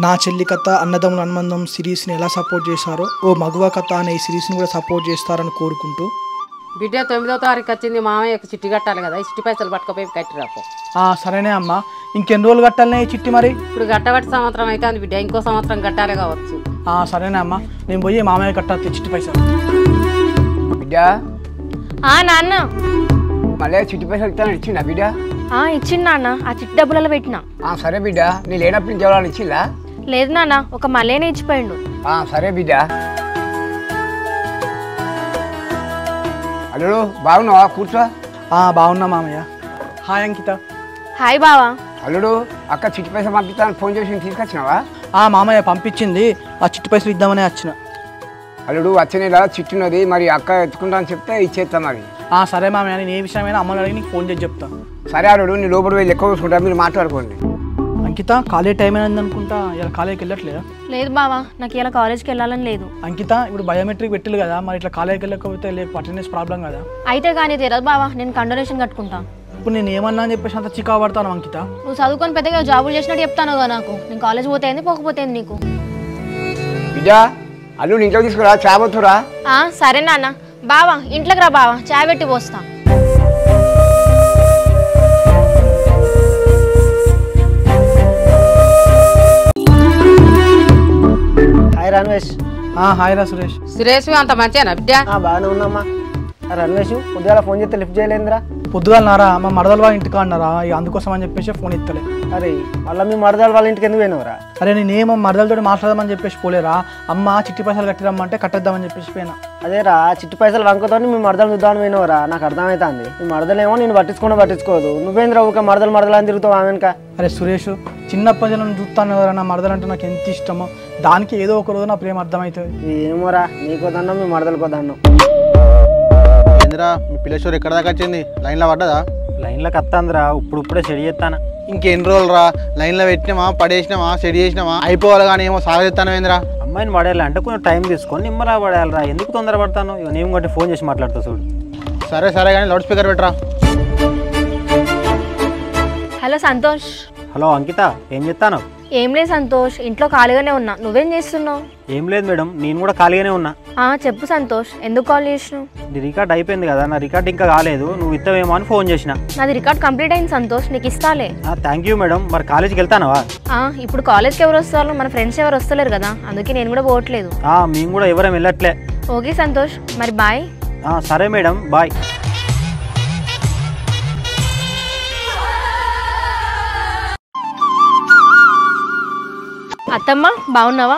నా చెల్లి కథ అన్నదమ్ముల అనుబంధం సిరీస్ని ఎలా సపోర్ట్ చేశారో ఓ మగువ కథ అనే ఈ సిరీస్ని కూడా సపోర్ట్ చేస్తారని కోరుకుంటూ బిడ్డ 9వ తారీఖు వచ్చింది మామయ్యకు చిట్టి కట్టాలి కదా ఈ చిట్టి పైసలు పట్టుకపోయి కట్టిరాపో. సరేనే అమ్మ, ఇంకెన్ని రోజులు కట్టాలనే ఈ చిట్టి మరి? ఇప్పుడు కట్టబట్టి సంవత్సరం అవుతుంది బిడ్డ, ఇంకో సంవత్సరం కట్టాలి కావచ్చు. సరేనే అమ్మ, నేను పోయి మామయ్య కట్టాలి చిట్టి పైసలు. బిడ్డ నాన్న మళ్ళీ చిట్టి పైసలు ఇస్తాను ఇచ్చిందా బిడ్డ? ఇచ్చింది నాన్న, ఆ చిట్టి డబ్బులలో పెట్టినా. సరే బిడ్డ, నీ లేనప్పుడు నుంచి ఎవరైనా ఇచ్చిందా? లేదు నాన్న, ఒక మళ్ళీనే ఇచ్చిపోయిండు. సరే బిడ్డ. అల్లుడు బాగున్నావా? కూర్చో. బాగున్నా మామయ్య. హాయ్ అంకిత. హాయ్ బావా. అల్లుడు అక్క చిట్టి పైసలు పంపిస్తాను ఫోన్ చేసి తీసుకొచ్చినావా? మామయ్య పంపించింది, ఆ చిట్టి పైసలు ఇద్దామనే వచ్చిన. అల్లుడు వచ్చే నెల చిట్టి ఉన్నది, మరి అక్క ఎత్తుకుంటా అని చెప్తే ఇచ్చేస్తా మరి. సరే మామయ్య, నేను ఏ విషయమైనా అమ్మని అడిగి నీకు ఫోన్ చేసి చెప్తాను. సరే అల్లుడు, నీ లోపల వెళ్ళి ఎక్కువ చూసుకుంటా, మీరు మాట్లాడుకోండి. అంకిత కాలేజ్ టైం అయింది అనుకుంటా, ఇలా కాలేజ్కి వెళ్ళట్లేదా? లేదు బావా, నాకు ఇలా కాలేజ్కి వెళ్ళాలని లేదు. అంకిత ఇప్పుడు బయోమెట్రిక్ పెట్టిల్లు కదా, మరి ఇట్లా కాలేజ్కి వెళ్ళకపోతే అటెండెన్స్ ప్రాబ్లం కదా? అయితే కానీ తెలియదు బావా, నేను కండోనేషన్ కట్టుకుంటా. ఇప్పుడు నేను ఏమన్నా అని చెప్పేసి అంత చికా పడతాను అంకిత. నువ్వు చదువుకొని పెద్దగా జాబులు చేసినట్టు చెప్తాను కదా నాకు. నేను కాలేజ్ పోతే పోకపోతే నీకు. బిడ్డ అల్లుడు ఇంట్లో తీసుకురా, చాబోతురా. సరే నాన్న. బావా ఇంట్లోకి రా బావా, చాయ్ పెట్టి పోస్తా. హాయ్ రన్వేష్. హాయ్ రా సురేష్. సురేష్ అంత మంచిగా బిడ్డ? బాగానే ఉన్నామ్మా. రన్వేష్ పొద్దుగాల ఫోన్ చేస్తే లిఫ్ట్ చేయలేదురా? పొద్దుగాల నారా మా మరదలు వాళ్ళ ఇంటికి అన్నారా, ఇక అందుకోసం అని చెప్పేసి ఫోన్ ఇస్తలే. అరే మళ్ళీ మీ మరదలు వాళ్ళ ఇంటికి ఎందుకు పోయినవరా? అరే నేనేమో మరదలతో మాట్లాడదామని చెప్పేసి పోలేరా, అమ్మ చిట్టి పైసలు కట్టిరమ్మంటే కట్టేద్దామని చెప్పేసి పోయినా. అదేరా చిట్టి పైసలు వంకతో మీ మరదలు చూద్దామని పోయినవరా? నాకు అర్థమవుతుంది. మీ మరదలేమో నేను పట్టించుకోదు. నువ్వేంద్రా ఒక మరదలు అని తిరుగుతావు ఆమెనుక. అరే సురేష్, చిన్నప్పటి నుంచి చూస్తాను కదా, నా మరదలు అంటే నాకు ఎంత ఇష్టమో, దానికి ఏదో ఒక రోజు నా ప్రేమ అర్థమవుతుంది. ఏమోరా, నీకో దండం మీ మరదలకో దండం. ఏంద్రా మీ పిల్లేశ్వర్ ఎక్కడ దాకా వచ్చింది? లైన్లో పడ్డదా? లైన్లోకి వస్తాందిరా, ఇప్పుడే సెడి చేస్తాను. ఇంకెన్ని రోజులు రా? లైన్లో పెట్టినామా, పడేసినామా, సెడి చేసినామా, అయిపోవాలి కానీ ఏమో సాగతిస్తాను ఏంద్రా? అమ్మాయిని పడేయాలి అంటే కొంచెం టైం తీసుకొని నిమ్మలా పడేయాలరా. ఎందుకు తొందర పడతాను? నేను కొట్టి ఫోన్ చేసి మాట్లాడతా చూడు. సరే కానీ లౌడ్ స్పీకర్ పెట్టరా. హలో సంతోష్. హలో అంకిత, ఏం చెప్తాను? ఏం లేదు సంతోష్, ఇంట్లో ఖాళీగానే ఉన్నా. నువ్వేం చేస్తున్నావు? ఏం లేదు మేడం, నేను కూడా ఖాళీగానే ఉన్నా. చెప్పు సంతోష్, ఎందుకు కాల్ చేసినావు? నీ రికార్డ్ అయిపోయింది కదా, నా రికార్డ్ ఇంకా కాలేదు, నువ్వు ఇస్తావేమో అని ఫోన్ చేసిన. నాది రికార్డ్ కంప్లీట్ అయింది సంతోష్, నీకు ఇస్తాలే. Thank you madam. మరి కాలేజీకి వెళ్తానవా? ఇప్పుడు కాలేజ్కి ఎవరు వస్తారు? మన ఫ్రెండ్స్ ఎవరు వస్తలేరు కదా, అందుకే నేను కూడా పోవట్లేదు. మేము కూడా ఎవరేం వెళ్ళట్లే. ఓకే సంతోష్, మరి బాయ్. సరే మేడం, బాయ్. అత్తమ్మ బాగున్నావా?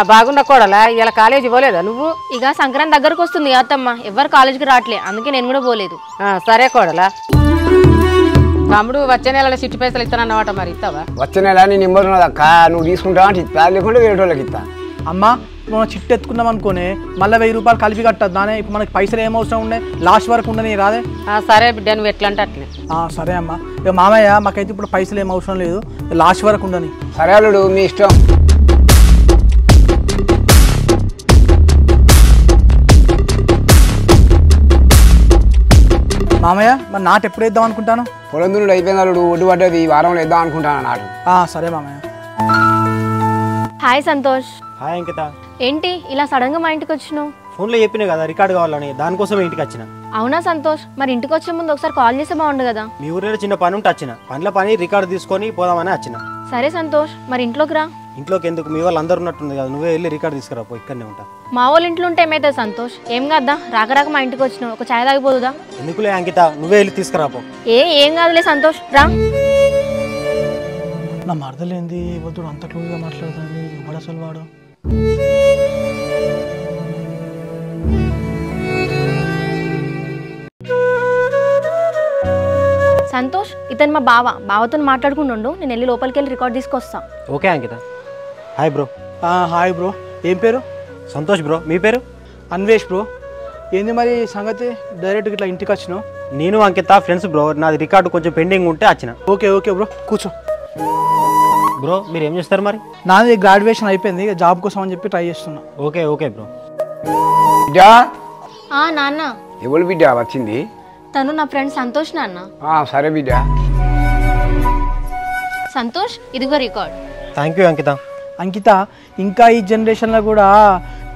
బాగున్నా కోడలా. ఇలా కాలేజీ పోలేదా నువ్వు? ఇక సంక్రాంతి దగ్గరకు వస్తుంది అత్తమ్మ, ఎవరు కాలేజీకి రావట్లే, అందుకే నేను కూడా పోలేదు. సరే కోడలా. తమ్ముడు వచ్చే నెలలో చిట్టి పైసలు ఇస్తానన్నమాట, మరి ఇస్తావా? వచ్చే నెల నీ నెంబర్ ఉన్నది అక్క, నువ్వు తీసుకుంటావా అంటే ఇస్తా, లేకుంటే వేరే వాళ్ళకి ఇస్తా. అమ్మ మనం చిట్టి ఎత్తుకుందాం అనుకోనే, మళ్ళీ 1000 రూపాయలు కలిపి కట్టద్దు దానే. ఇప్పుడు మనకి పైసలు ఏమవసరం ఉండే, లాస్ట్ వరకు ఉండని రాదే. సరే బిడ్డ, నువ్వు ఎట్లా అంటే అట్లే. సరే అమ్మ. ఇక మామయ్య మాకైతే ఇప్పుడు పైసలు ఏం అవసరం లేదు, లాస్ట్ వరకు ఉండని. సరే అల్లుడు, మీ ఇష్టం. మామయ్య మరి నాటు ఎప్పుడు వేద్దాం అనుకుంటాను? పొలం దున్నుడు అయిపోయింది అల్లుడు, ఒడ్డు పడ్డది, ఈ వారంలో వేద్దాం అనుకుంటాను నాటు. సరే మామయ్య. హాయ్ సంతోష్. హాయ్ అంకిత. ఏంటి ఇలా సడన్ గా మా ఇంటికి వచ్చినావు? ఫోన్లో చెప్పినా కదా రికార్డు కావాలని, దానికోసం ఇంటికి వచ్చిన. అవునా సంతోష్, మరి ఇంటికి వచ్చే ముందు ఒకసారి కాల్ చేస్తే బాగుండు కదా. మీ ఊరిలో చిన్న పని ఉంటే వచ్చిన, పని రికార్డు తీసుకొని పోదామని వచ్చిన. సరే సంతోష్, మరి ఇంట్లోకి రా. ఇంట్లోకి ఎందుకు? మీ వాళ్ళు అందరు ఉన్నట్టుంది కదా, నువ్వే వెళ్ళి రికార్డు తీసుకురా, ఇక్కడనే ఉంటా. మా వాళ్ళ ఇంట్లో ఉంటే ఏమైతుంది సంతోష్? ఏం కాదా, రాక మా ఇంటికి వచ్చినావు, ఒక ఛాయ్ తాగిపోదుదా? ఎందుకులే అంకిత, నువ్వే వెళ్ళి తీసుకురాపో. ఏం కాదులే సంతోష్, రా. నా మరదలేంది వద్దు అంత క్లోజ్గా మాట్లాడుతుంది, ఎవడు అసలు వాడు? సంతోష్, ఇతను మా బావతో మాట్లాడుకుంటుండు, నేను వెళ్ళి లోపలికి వెళ్ళి రికార్డ్ తీసుకొస్తా. Okay Ankita. Hi bro. Hi bro. ఏం పేరు? సంతోష్ బ్రో. మీ పేరు? అన్వేష్ బ్రో. ఏంది మరి సంగతి, డైరెక్ట్గా ఇట్లా ఇంటికి వచ్చినావు? నేను అంకిత ఫ్రెండ్స్ బ్రో, నాది రికార్డు కొంచెం పెండింగ్ ఉంటే వచ్చిన. ఓకే బ్రో, కూర్చో. బ్రో మీరు ఏం చేస్తారు మరి? నాది గ్రాడ్యుయేషన్ అయిపోయింది, జాబ్ కోసం అని చెప్పి ట్రై చేస్తున్నా. Okay bro. నాన్న. ఎవరు బిడ్డ వచ్చింది? తను నా ఫ్రెండ్ సంతోష్ నాన్న. సరే బిడ్డ. సంతోష్, ఇదిగో రికార్డ్. థ్యాంక్ యూ అంకిత. అంకిత ఇంకా ఈ జనరేషన్లో కూడా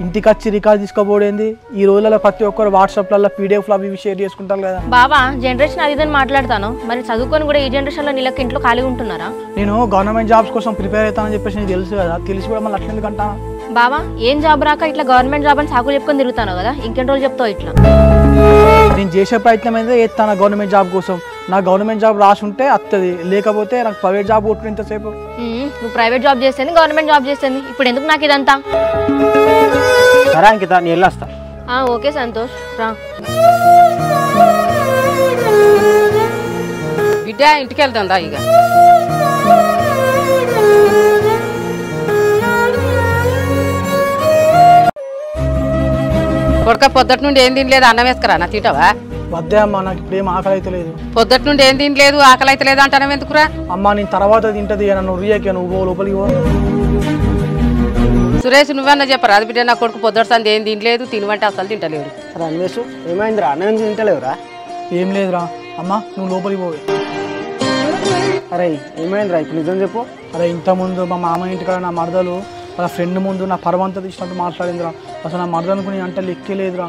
ఇంటికి వచ్చి రికార్డ్ తీసుకోబోడేంది ఈ రోజులలో ప్రతి ఒక్కరు వాట్సాప్లలో పీడిఎఫ్లు అవి ఇవి షేర్ చేసుకుంటారు కదా. బావా జనరేషన్ అది ఇదని మాట్లాడతాను, మరి చదువుకొని కూడా ఈ జనరేషన్లో నీళ్ళకి ఇంట్లో ఖాళీగా ఉంటున్నారా? నేను గవర్నమెంట్ జాబ్స్ కోసం ప్రిపేర్ అవుతానని చెప్పేసి నీకు తెలుసు కదా, తెలిసి కూడా మళ్ళీ అట్లా ఎందుకంటా? బావా ఏం జాబ్ రాక ఇట్లా గవర్నమెంట్ జాబ్ అని సాకులు చెప్పుకొని తిరుగుతాను కదా, ఇంకెన్ని రోజులు చెప్తావు ఇట్లా? నేను చేసే ప్రయత్నం అయితే చేస్తాను గవర్నమెంట్ జాబ్ కోసం. నాకు గవర్నమెంట్ జాబ్ రాసి ఉంటే వస్తుంది, లేకపోతే నాకు ప్రైవేట్ జాబ్ కొట్టు ఇంతసేపు. నువ్వు ప్రైవేట్ జాబ్ చేస్తుంది, గవర్నమెంట్ జాబ్ చేస్తుంది, ఇప్పుడు ఎందుకు నాకు ఇదంతా? సరే అంకిత నేను వెళ్ళొస్తా. ఓకే సంతోష్ రా. బిడ్డ ఇంటికి వెళ్తుందా ఇక? కొడుక పొద్దుటి నుండి ఏం తినలేదు, అన్నం వేసుకురా నా తింటావా? వద్దే అమ్మా, నాకు ఇప్పుడు ఏం ఆకలి అయితే లేదు. పొద్దుటి నుండి ఏం తినలేదు, ఆకలి అయితే లేదు అంటాను ఎందుకురా? అమ్మా నేను తర్వాత తింటది, నన్ను రియకే నువ్వు లోపలికి పో. సురేష్ నువ్వన్నా చెప్పరా అది బిడ్డ, నా కొడుకు పొద్దుటి సంది ఏం తినలేదు, తినవంటే అసలు తింటలేడు. సరే అన్వేష్ ఏమైందిరా? అన్నం తింటలేవురా? ఏం లేదురా అమ్మా, నువ్వు లోపలికి పోవే. అరే ఏమైందిరా ఇప్పుడు నిజం చెప్పు. అరే ఇంతకుముందు మా మామ ఇంటికాడ నా మరదలు వాళ్ళ ఫ్రెండ్ ముందు నా పరవంతా తీసినట్టు మాట్లాడిందిరా. అసలు నా మరదలకు నేను అంటే లెక్కే లేదురా.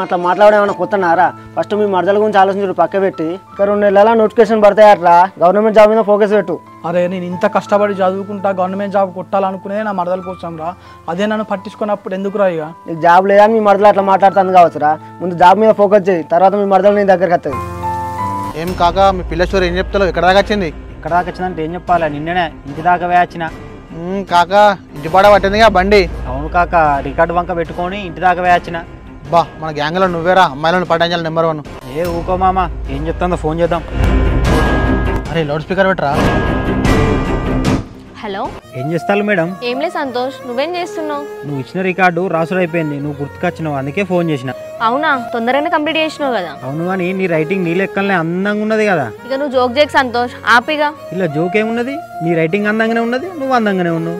అట్లా మాట్లాడేమన్నా కొత్తనారా? ఫస్ట్ మీ మరదల గురించి ఆలోచించు, పక్క పెట్టి ఇంకా 2 నెలల నోటిఫికేషన్ పడతాయి అట్లా గవర్నమెంట్ జాబ్ మీద ఫోకస్ పెట్టు. అరే నేను ఇంత కష్టపడి చదువుకుంటా గవర్నమెంట్ జాబ్ కొట్టాలనుకునే నా మరదల కోసం రా, అదే నన్ను పట్టించుకున్నప్పుడు ఎందుకురా ఇక? నీకు జాబ్ లేదా మీ మరదలు అట్లా మాట్లాడుతుంది కావచ్చురా. ముందు జాబ్ మీద ఫోకస్ చేయి, తర్వాత మీ మరదలు నీ దగ్గరికి వస్తుంది. ఏం కాక మీ పిల్ల స్టోరీ ఏం చెప్తావు? ఎక్కడ దాకా వచ్చింది? ఇక్కడ దాకా వచ్చిందంటే ఏం చెప్పాలి, నిన్ననే ఇంటి దాకా వేయచ్చిన. కాక ఇంటి పాడ పట్టిందిగా బండి. అవును కాక, రికార్డు వంక పెట్టుకొని ఇంటి దాకా వేయచ్చిన. బా మన గ్యాంగ్లో నువ్వేరా అమ్మాయిలను పట్టించాలి నెంబర్ 1. ఏ ఊకో మామ, ఏం చెప్తుందో ఫోన్ చేద్దాం. అరే లౌడ్ స్పీకర్ పెట్టరా. హలో ఏం చేస్తావు మేడం? ఏం లేదు సంతోష్, నువ్వేం చేస్తున్నావు? నువ్వు ఇచ్చిన రికార్డు రాసుడు అయిపోయింది, నువ్వు గుర్తుకొచ్చినావు, అందుకే ఫోన్ చేసిన. అవునా, తొందరగానే కంప్లీట్ చేసినావు కదా. అవును కానీ నీ రైటింగ్ నీ లెక్కలనే అందంగా ఉన్నది కదా. ఇక నువ్వు జోక్ చేయకు సంతోష్, ఆపిగా. ఇలా జోక్ ఏమున్నది, నీ రైటింగ్ అందంగానే ఉన్నది, నువ్వు అందంగానే ఉన్నావు.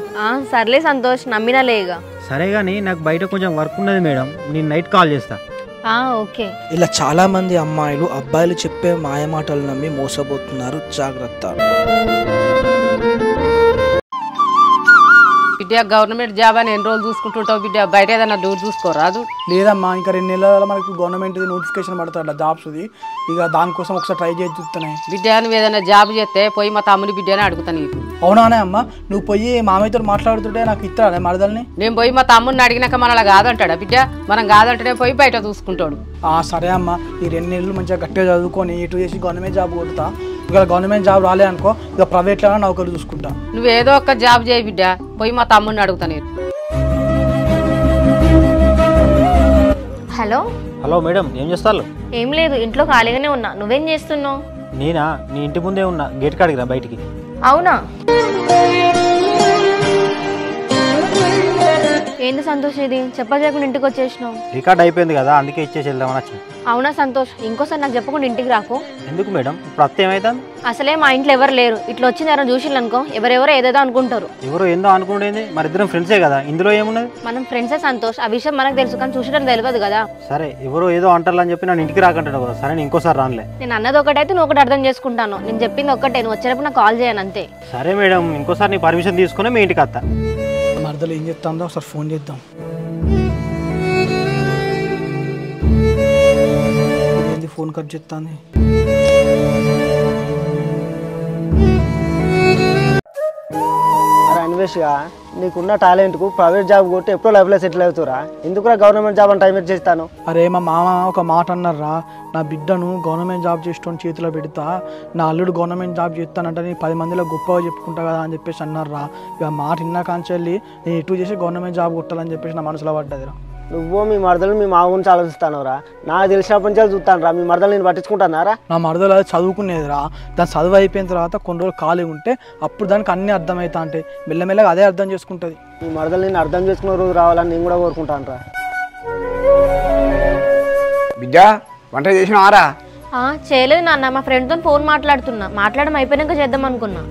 సర్లే సంతోష్, నమ్మినా లేగా. సరే కానీ నాకు బయట కొంచెం వర్క్ ఉన్నది మేడం, నేను నైట్ కాల్ చేస్తా. ఓకే. ఇలా చాలా మంది అమ్మాయిలు అబ్బాయిలు చెప్పే మాయమాటలు నమ్మి మోసపోతున్నారు, జాగ్రత్త. బిడ్డ గవర్నమెంట్ జాబ్ అని ఎన్ని రోజులు చూసుకుంటుంటావు బిడ్డ, బయట ఏదైనా డోర్ చూసుకోరాదు? లేదమ్మా, ఇంకా 2 నెలల మనకు గవర్నమెంట్ నోటిఫికేషన్ పడతాడు జాబ్స్ది, ఇక దానికోసం ఒకసారి ట్రై చేసి చూస్తున్నాయి. బిడ్డ నువ్వు ఏదైనా జాబ్ చేస్తే పోయి మా తమ్ముని బిడ్డని అడుగుతాను నీకు. అవునానే అమ్మా, నువ్వు పోయి మామయ్యతో మాట్లాడుతుంటే నాకు ఇస్తాడే మరదల్ని? నేను పోయి మా తమ్ముడిని అడిగినాక మన కాదంటాడా బిడ్డ? మనం కాదంటేనే పోయి బయట చూసుకుంటాడు. సరే అమ్మా, ఈ 2 నెలలు మంచిగా గట్టిగా చదువుకొని ఇటు చేసి గవర్నమెంట్ జాబ్ కొడతా. ఇక గవర్నమెంట్ జాబ్ రాలే అనుకో, ఇక ప్రైవేట్లో నౌకరు చూసుకుంటా. నువ్వు ఏదో ఒక జాబ్ చేయి బిడ్డ, పోయి మా తమ్ముడిని అడుగుతా నేను. హలో హలో మేడం, ఏం చేస్తాను? ఏం లేదు, ఇంట్లో ఖాళీగానే ఉన్నా. నువ్వేం చేస్తున్నావు? నేనా, నీ ఇంటి ముందే ఉన్నా, గేట్ కాడికి రా బయటికి. అవునా, ఏంది సంతోష్ ఇది చెప్పకుండా ఇంటికి వచ్చేసినావు? రికార్డ్ అయిపోయింది కదా, అందుకే ఇచ్చేసి వెళ్దామని వచ్చిన. అవునా సంతోష్, ఇంకోసారి నాకు చెప్పకుండా ఇంటికి రాకు. ఎందుకు మేడం, ఇప్పుడు అత్త ఏమైతుంది? అసలే మా ఇంట్లో ఎవరు లేరు, ఇట్లా వచ్చింది ఎవరైనా చూసిళ్ళు అనుకో ఎవరెవరో ఏదేదో అనుకుంటారు. ఎవరో ఏందో అనుకుంటేంది, మరి ఇద్దరం ఫ్రెండ్సే కదా, ఇందులో ఏమున్నది? మనం ఫ్రెండ్సే సంతోష్, ఆ విషయం మనకు తెలుసు కానీ చూసడం తెలియదు కదా. సరే ఎవరో ఏదో అంటారు అని చెప్పి నన్ను ఇంటికి రాకంటాడు కదా, సరే నేను ఇంకోసారి రానులే. నేను అన్నది ఒకటైతే నువ్వు ఒకటి అర్థం చేసుకుంటాను, నేను చెప్పింది ఒక్కటే, నువ్వు వచ్చినప్పుడు నాకు కాల్ చేయను అంతే. సరే మేడం, ఇంకోసారి నీ పర్మిషన్ తీసుకుని మీ ఇంటికి వస్తా. మరదలు ఏం చెప్తాందో ఒకసారి ఫోన్ చేద్దాం. ఫోన్ కట్ చేస్తాను. అరే అన్వేష్గా, నీకున్న టాలెంట్కు ప్రైవేట్ జాబ్ కొట్టి ఎప్పుడో లైఫ్లో సెటిల్ అవుతురా, ఎందుకురా గవర్నమెంట్ జాబ్ అని టైం వేస్ట్ చేస్తాను? అరే మా మామ ఒక మాట అన్నారా, నా బిడ్డను గవర్నమెంట్ జాబ్ చేసేటోని చేతిలో పెడతా, నా అల్లుడు గవర్నమెంట్ జాబ్ చేస్తానంటే నేను 10 మందిలో గొప్పగా చెప్పుకుంటా కదా అని చెప్పేసి అన్నారా. ఇక మాట ఇన్నా కాంచెల్లి నేను ఎటు చేసి గవర్నమెంట్ జాబ్ కొట్టాలని చెప్పేసి నా మనసులో పడ్డదిరా. నువ్వు మీ మరదలు మీ మామ గురించి ఆలోచిస్తానురా, నాకు తెలిసినప్పటి నుంచి చూస్తాను రా. మీ మరదలు నేను పట్టించుకుంటానారా? నా మరదలు అది చదువుకునేదిరా, దాని చదువు అయిపోయిన తర్వాత కొన్ని రోజులు ఖాళీ ఉంటే అప్పుడు దానికి అన్నీ అర్థమవుతా అంటే మెల్లమెల్లగా అదే అర్థం చేసుకుంటుంది. మీ మరదలు నేను అర్థం చేసుకునే రోజు రావాలని నేను కూడా కోరుకుంటాను రా. బిడ్డ వంట చేసినావారా? చేయలేదు నాన్న, మా ఫ్రెండ్తో ఫోన్ మాట్లాడడం అయిపోయినాక చేద్దాం అనుకున్నా.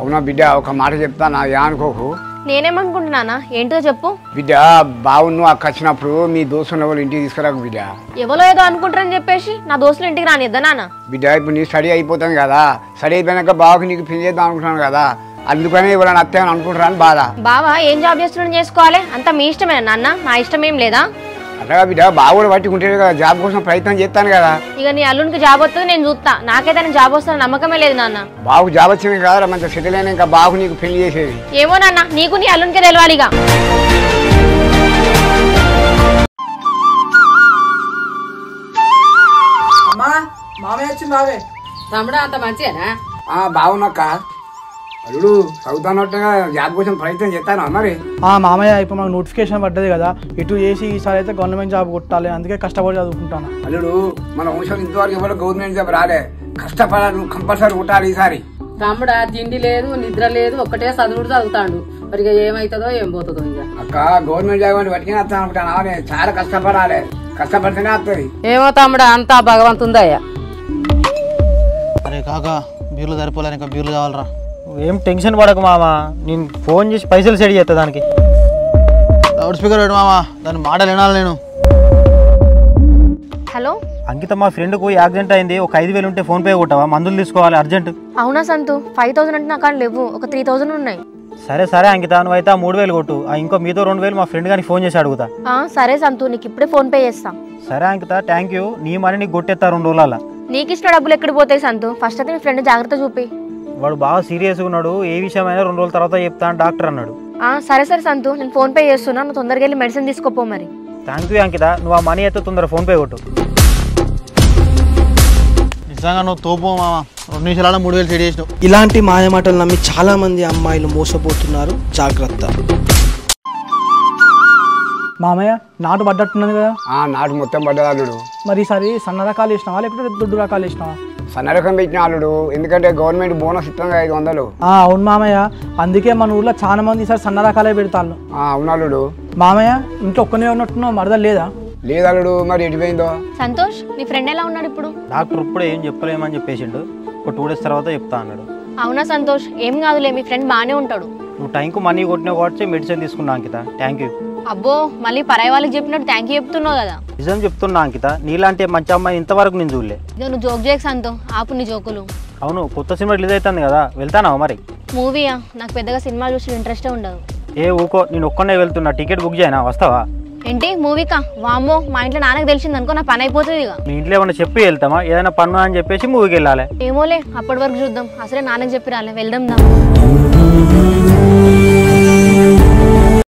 అవునా బిడ్డ, ఒక మాట చెప్తా, నా అనుకోకు. నేనేమనుకుంటున్నానా, ఏంటో చెప్పు. బిడ్డ బావును అక్క వచ్చినప్పుడు మీ దోస్తులు ఎవరు ఇంటికి తీసుకురాకు బిడ్డ. ఎవరో ఏదో అనుకుంటారని చెప్పేసి నా దోస్తులు ఇంటికి రానిద్దా నాన్న? బిడ్డ ఇప్పుడు నీ స్టడీ అయిపోతాను కదా, స్టడీ అయిపోయినాక బావకి నీకు పెళ్లి చేద్దాం అనుకుంటున్నాను కదా, అందుకని ఎవరైనా అత్తేమని అనుకుంటారా అని బాధ. బావా ఏం జాబ్ చేస్తున్నాడు చేసుకోవాలి, అంతా మీ ఇష్టమేనా నాన్న, నా ఇష్టం ఏం లేదా? అట్లా బిడ్డ బాగా కూడా పట్టుకుంటే కదా, జాబ్ కోసం ప్రయత్నం చేస్తాను కదా. ఇక నీ అల్లునికి జాబ్ వస్తుంది నేను చూస్తా, నాకైతే జాబ్ వస్తున్న నమ్మకమే లేదు నాన్న. బాబు జాబ్ వచ్చింది కదా, మంచిగా సెటిల్ అయినా ఇంకా బాబు నీకు పెళ్లి చేసేది. ఏమో నాన్న, నీకు నీ అల్లునికే తెలవాలి. ఇక తమ్ముడు అంత మంచిగానా? బాగున్నాక అల్లుడు చదువుతానట్టుగా జాబ్ కోసం ప్రయత్నం చేస్తాను మరి. మామయ్య ఇప్పుడు మాకు నోటిఫికేషన్ పడ్డది కదా, ఇటు చేసి ఈసారి అయితే గవర్నమెంట్ జాబ్ కొట్టాలి, అందుకే కష్టపడి చదువుకుంటాను. అల్లుడు మన వంశం ఇంతవరకు ఎవరు గవర్నమెంట్ జాబ్ రాలే, కష్టపడాలి, నువ్వు కంపల్సరీ కొట్టాలి ఈసారి. తమ్ముడు తిండి లేదు నిద్ర లేదు, ఒక్కటే చదువుడు చదువుతాడు. మరి ఏమైతుందో ఏం పోతుందో. ఇక అక్క గవర్నమెంట్ జాబ్ అంటే పట్టుకుని వస్తాను అనుకుంటాను, చాలా కష్టపడాలి, కష్టపడితేనే వస్తుంది. ఏమో తమ్ముడు అంతా భగవంతుందయ్యా. అరే కాక బీర్లు సరిపోలే, ఇంకా బీర్లు కావాలరా. ఏం టెన్షన్ పడకు మామ, నేను ఫోన్ చేసి పైసలు సెట్ చేస్తా దానికి. లౌడ్ స్పీకర్ పెట్టు మామ, దాని మాటలు వినాలి నేను. హలో అంకిత, మా ఫ్రెండ్కు యాక్సిడెంట్ అయింది, ఒక 5,000 ఉంటే ఫోన్ పే కొట్టవా, మందులు తీసుకోవాలి అర్జెంట్. అవునా సంతు, 5,000 అంటే నాకు లేవు, ఒక 3,000 ఉన్నాయి. సరే సరే అంకిత, నువ్వైతే 3,000 కొట్టు, ఇంకో మీతో 2,000 మా ఫ్రెండ్ గారికి ఫోన్ చేసి అడుగుతా. సరే సంతు, నీకు ఇప్పుడే ఫోన్ పే చేస్తా. సరే అంకిత, థ్యాంక్ యూ. నీ మనీ నీకు కొట్టేస్తా 2 రోజుల. నీకు ఇచ్చిన డబ్బులు ఎక్కడ పోతాయి సంతు, ఫస్ట్ అయితే మీ ఫ్రెండ్ జాగ్రత్త చూపి. వాడు బాగా సీరియస్గా ఉన్నాడు, ఏ విషయమైనా 2 రోజుల తర్వాత చెప్తాను డాక్టర్ అన్నాడు. సరే సరే సంతు, నేను ఫోన్ పే చేస్తున్నా, నువ్వు తొందరగా వెళ్ళి మెడిసిన్ తీసుకోపో మరి. థ్యాంక్ యూ అంకిత, నువ్వు ఆ మనీ అయితే తొందరగా ఫోన్ పే కొట్టు. నిజంగా నువ్వు తోపు మామ, 2 నిమిషాల 3,000 సెట్ చేసినావు. ఇలాంటి మాయమాటలు నమ్మి చాలా మంది అమ్మాయిలు మోసపోతున్నారు, జాగ్రత్త. మామయ్య నాటు పడ్డట్టున్నది కదా, నాటు మొత్తం పడ్డది అల్లుడు. మరి ఈసారి సన్న రకాలు వేసినావా లేకపోతే దొడ్డు రకాలు వేసినావా? సన్న రకం పెట్టిన అల్లుడు, ఎందుకంటే గవర్నమెంట్ బోనస్ ఇస్తుంది 500. అవును మామయ్య, అందుకే మన ఊర్లో చాలా మంది ఈసారి సన్న రకాలే పెడతాను. అవును అల్లుడు. మామయ్య ఇంట్లో ఒక్కనే ఉన్నట్టున్నావు, మరదలు లేదా? లేదు అల్లుడు, మరి ఎటుపోయిందో. సంతోష్, నీ ఫ్రెండ్ ఎలా ఉన్నాడు ఇప్పుడు? డాక్టర్ ఇప్పుడు ఏం చెప్పలేమని చెప్పేసిండు, ఒక 2 డేస్ తర్వాత చెప్తా అన్నాడు. అవునా సంతోష్, ఏం కాదులే, మీ ఫ్రెండ్ బాగానే ఉంటాడు. నువ్వు టైంకు మనీ కొట్టిన కాబట్టి మెడిసిన్ తీసుకున్నా అంకిత, థ్యాంక్ యూ. అబ్బో, మళ్ళీ పరాయి వాళ్ళకి చెప్పినట్టు థ్యాంక్ యూ చెప్తున్నావు కదా. నిజం చెప్తున్నా అంకిత, నీలాంటి మంచి అమ్మాయి ఇంతవరకు నేను చూడలే. ఇక నువ్వు జోక్ చేయకు సంతో, ఆపు నీ జోకులు. అవును, కొత్త సినిమా రిలీజ్ అవుతుంది కదా, వెళ్తానా మరి? మూవీయా? నాకు పెద్దగా సినిమా చూసి ఇంట్రెస్టే ఉండదు. ఏ ఊకో, నేను ఒక్కనే వెళ్తున్నా, టికెట్ బుక్ చేయనా, వస్తావా? ఏంటి మూవీకా? వామ్మో, మా ఇంట్లో నాన్నకు తెలిసింది అనుకో నా పని అయిపోతుంది. ఇక మీ ఇంట్లో ఏమన్నా చెప్పి వెళ్తామా, ఏదైనా పన్ను అని చెప్పేసి మూవీకి వెళ్ళాలి. ఏమోలే, అప్పటి వరకు చూద్దాం. అసలే నాన్నకు చెప్పి రాలే, వెళ్దాం దా.